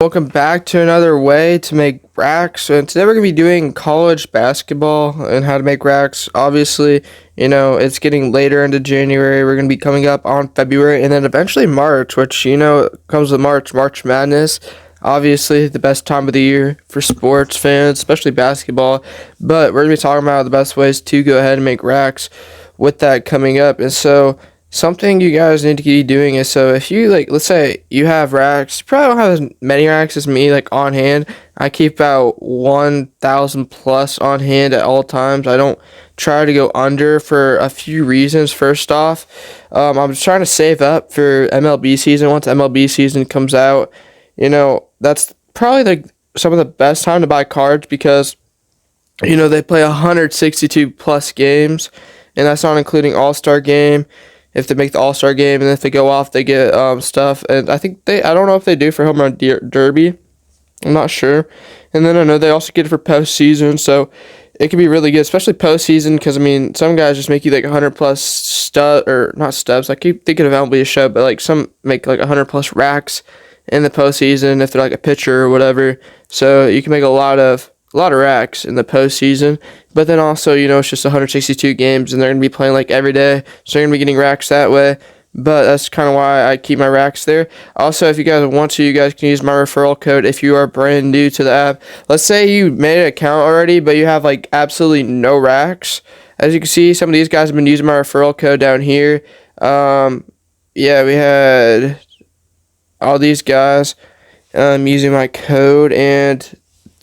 Welcome back to another way to make racks. And today we're going to be doing college basketball and how to make racks. Obviously, it's getting later into January. We're going to be coming up on February and then eventually March, which, comes with March Madness. Obviously, the best time of the year for sports fans, especially basketball. But we're going to be talking about the best ways to go ahead and make racks with that coming up. And so, something you guys need to be doing is, so if you let's say you have racks, you probably don't have as many racks as me on hand. I keep about 1,000 plus on hand at all times. I don't try to go under for a few reasons. First off, I'm just trying to save up for MLB season. Once MLB season comes out, that's probably some of the best time to buy cards because they play 162 plus games, and that's not including All-Star game. If they make the All-Star game, and if they go off, they get stuff. And I don't know if they do for Home Run Derby. I'm not sure. And then I know they also get it for postseason, so it can be really good, especially postseason, because, some guys just make you 100 plus or not stubs. I keep thinking of MLB show, but some make 100 plus racks in the postseason if they're a pitcher or whatever. So you can make a lot of racks in the postseason, but then also, it's just 162 games and they're going to be playing every day, so you're going to be getting racks that way. But that's kind of why I keep my racks there. Also, if you guys want to, you guys can use my referral code if you are brand new to the app. Let's say you made an account already, but you have absolutely no racks. As you can see, some of these guys have been using my referral code down here. Yeah, we had all these guys using my code, and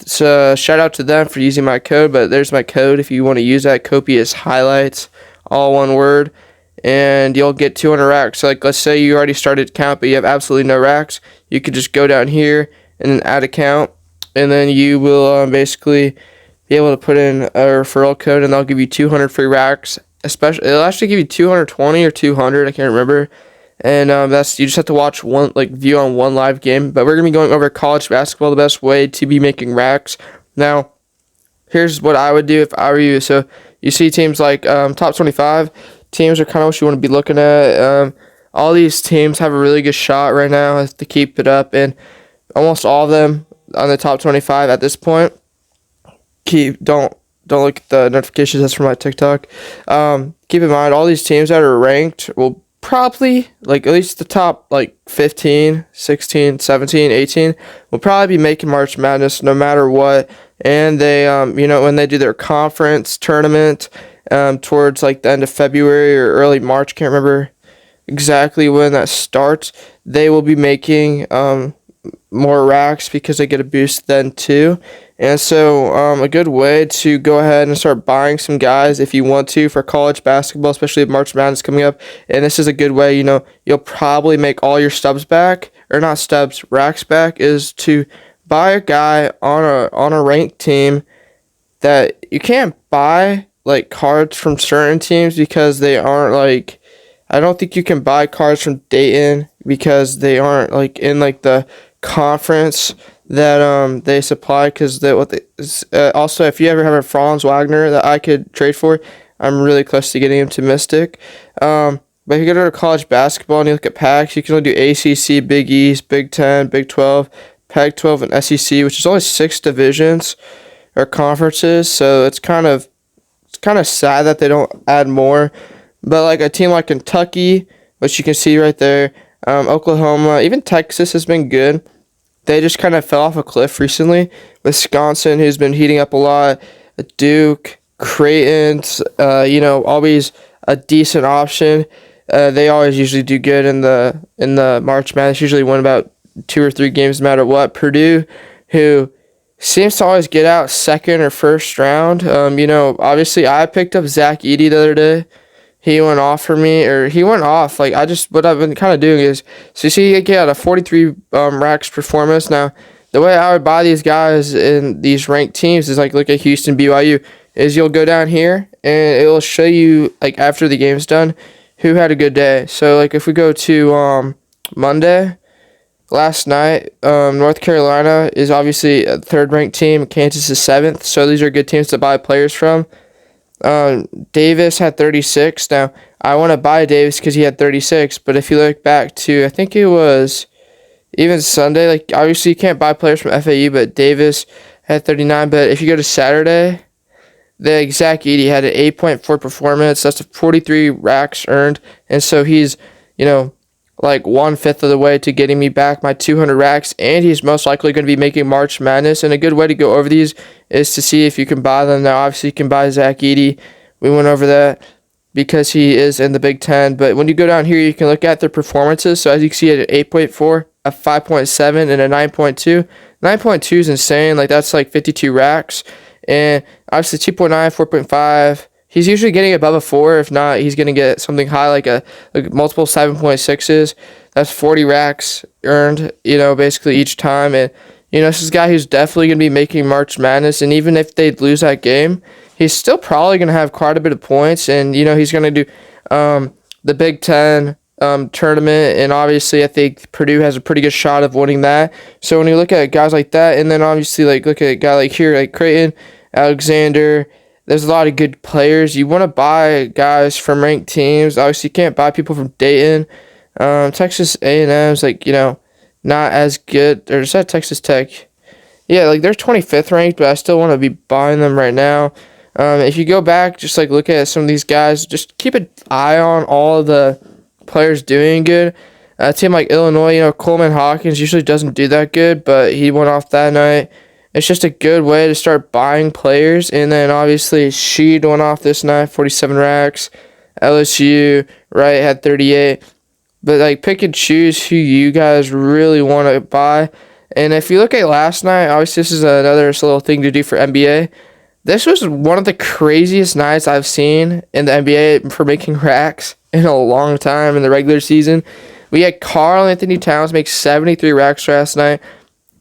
so shout out to them for using my code, but there's my code if you want to use that. Copious highlights, all one word, and you'll get 200 racks. So let's say you already started account, but you have absolutely no racks. You could just go down here and then add account, and then you will basically be able to put in a referral code, and they'll give you 200 free racks. It'll actually give you 220 or 200, I can't remember. And you just have to watch one view on one live game. But we're gonna be going over college basketball, the best way to be making racks. Now, here's what I would do if I were you. So you see teams top 25 teams are kind of what you want to be looking at. All these teams have a really good shot right now to keep it up, and almost all of them on the top 25 at this point. Don't look at the notifications. That's from my TikTok. Keep in mind all these teams that are ranked will probably at least the top 15, 16, 17, 18 will probably be making March Madness no matter what. And they when they do their conference tournament towards the end of February or early March, can't remember exactly when that starts, they will be making more racks because they get a boost then too. And so a good way to go ahead and start buying some guys if you want to for college basketball, especially if March Madness coming up. And this is a good way, you'll probably make all your stubs back, or not stubs, racks back, is to buy a guy on a ranked team that you can't buy cards from certain teams because they aren't I don't think you can buy cards from Dayton because they aren't in the conference that they supply, because also if you ever have a Franz Wagner that I could trade for, I'm really close to getting him to Mystic. But if you go to college basketball and you look at packs, you can only do ACC, Big East, Big 10, Big 12, Pac-12, and SEC, which is only 6 divisions or conferences. So it's kind of sad that they don't add more. But a team like Kentucky, which you can see right there, Oklahoma, even Texas has been good. They just kind of fell off a cliff recently. Wisconsin, who's been heating up a lot. Duke, Creighton, always a decent option. They always usually do good in the March Madness. Usually win about 2 or 3 games no matter what. Purdue, who seems to always get out second or first round. Obviously I picked up Zach Edey the other day. He went off for me, or he went off. What I've been kind of doing is, so you see, he got a 43 racks performance. Now, the way I would buy these guys in these ranked teams is look at Houston, BYU, is you'll go down here and it will show you after the game's done who had a good day. So if we go to Monday, last night, North Carolina is obviously a 3rd ranked team. Kansas is 7th. So these are good teams to buy players from. Davis had 36. Now, I want to buy Davis because he had 36, but if you look back to, I think it was even Sunday, like obviously you can't buy players from FAU, but Davis had 39. But if you go to Saturday, the Zach Edey had an 8.4 performance. That's a 43 racks earned, and so he's, like 1/5 of the way to getting me back my 200 racks, and he's most likely going to be making March Madness. And a good way to go over these is to see if you can buy them. Now, obviously, you can buy Zach Edey. We went over that because he is in the Big Ten. But when you go down here, you can look at their performances. So as you can see, at an 8.4, a 5.7, and a 9.2. 9.2 is insane. Like that's like 52 racks. And obviously 2.9, 4.5. He's usually getting above a 4. If not, he's going to get something high like multiple 7.6s. That's 40 racks earned, basically each time. And, this is a guy who's definitely going to be making March Madness. And even if they lose that game, he's still probably going to have quite a bit of points. And, he's going to do the Big Ten tournament. And obviously, I think Purdue has a pretty good shot of winning that. So when you look at guys like that, and then obviously look at a guy like here, like Creighton, Alexander, there's a lot of good players. You want to buy guys from ranked teams. Obviously, you can't buy people from Dayton. Texas A&M's not as good. Or is that Texas Tech? Yeah, they're 25th ranked, but I still want to be buying them right now. If you go back, just look at some of these guys. Just keep an eye on all of the players doing good. A team like Illinois, Coleman Hawkins usually doesn't do that good, but he went off that night. It's just a good way to start buying players. And then obviously Sheed went off this night, 47 racks. LSU, right, had 38. But pick and choose who you guys really want to buy. And if you look at last night, obviously this is another little thing to do for NBA. This was one of the craziest nights I've seen in the NBA for making racks in a long time in the regular season. We had Karl Anthony Towns make 73 racks last night.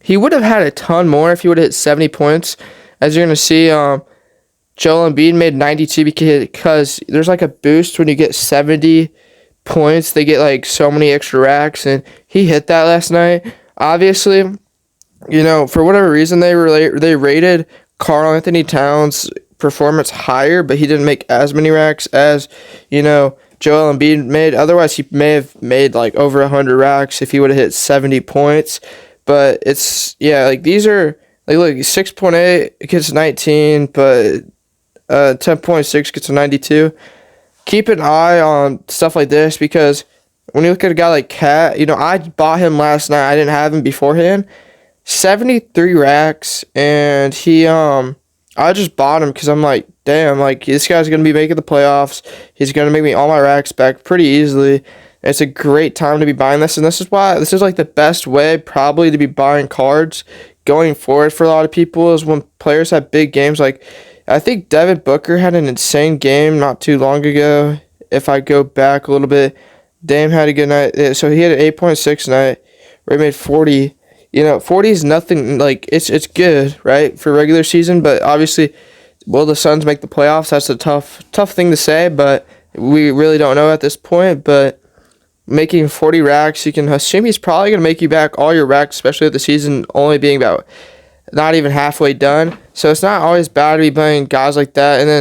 He would have had a ton more if he would have hit 70 points. As you're going to see, Joel Embiid made 92 because there's a boost when you get 70 points. They get so many extra racks, and he hit that last night. Obviously, for whatever reason, they rated Karl Anthony Towns' performance higher, but he didn't make as many racks as, Joel Embiid made. Otherwise, he may have made over 100 racks if he would have hit 70 points. But it's, these are, look, 6.8 gets 19, but 10.6 gets 92. Keep an eye on stuff like this because when you look at a guy like Cat, I bought him last night. I didn't have him beforehand. 73 racks, and I just bought him because I'm like, damn, this guy's going to be making the playoffs. He's going to make me all my racks back pretty easily. It's a great time to be buying this, and this is the best way probably to be buying cards going forward for a lot of people is when players have big games. I think Devin Booker had an insane game not too long ago. If I go back a little bit, Dame had a good night. So he had an 8.6 night where he made 40. 40 is nothing, it's good, right, for regular season, but obviously, will the Suns make the playoffs? That's a tough thing to say, but we really don't know at this point, but making 40 racks, you can assume he's probably going to make you back all your racks, especially with the season only being about not even halfway done. So it's not always bad to be playing guys like that. And then